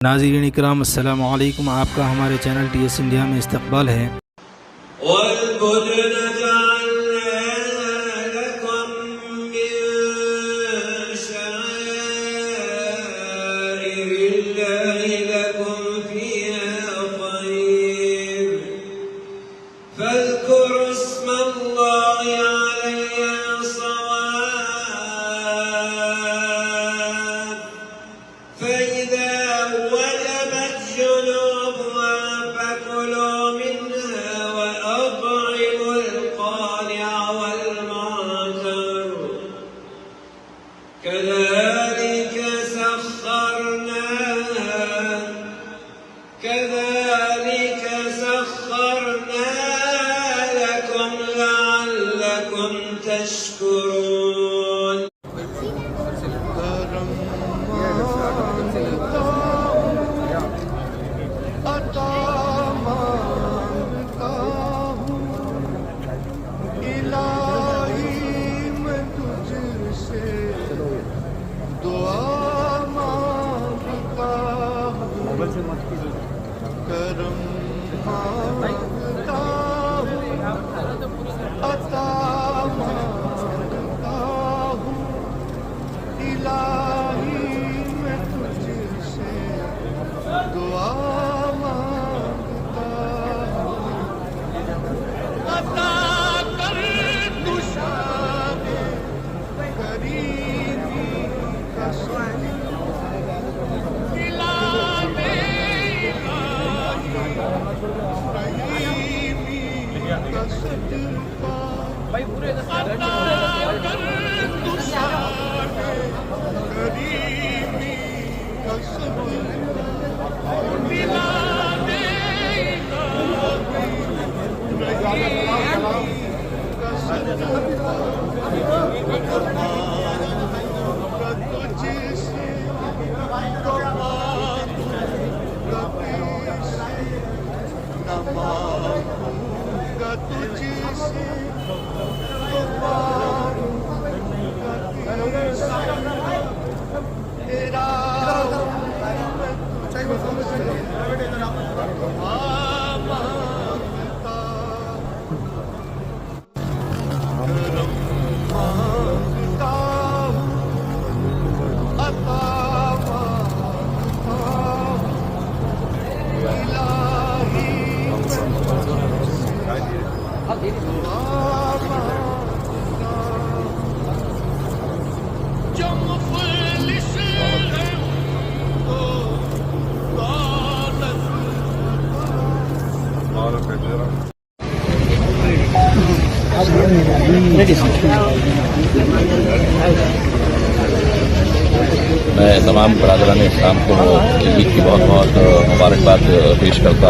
नाज़रीन इकराम अस्सलामु अलैकुम। आपका हमारे चैनल TS इंडिया में इस्तकबाल है। كذلك سخرنا لكم لعلكم تشكرون। करम मांगता हूँ, अता मांगता हूँ, इलाही मैं तुझसे दुआ मांगता हूँ। अता कर तू शादे गरीबी का भाई पूरे मैं तमाम बरादरान इस्लाम को ईद की बहुत बहुत मुबारकबाद पेश करता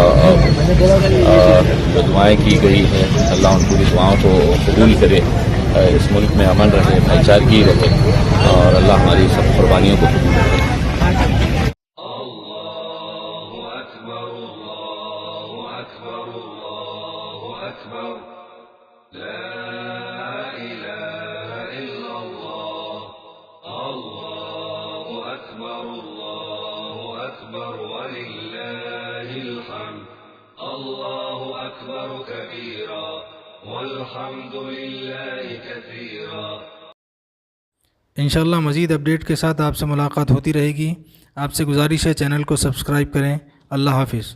और जो दुआएं की गई है अल्लाह उन पूरी दुआओं को कबूल करे। इस मुल्क में अमन रहे, भाईचारगी रहे और अल्लाह हमारी सब कुर्बानियों को कबूल करे। अल्लाहु अकबर कबीरा वल्हम्दुलिल्लाहि कसीरा। इंशाअल्लाह मज़ीद अपडेट के साथ आपसे मुलाकात होती रहेगी। आपसे गुजारिश है चैनल को सब्सक्राइब करें। अल्लाह हाफिज़।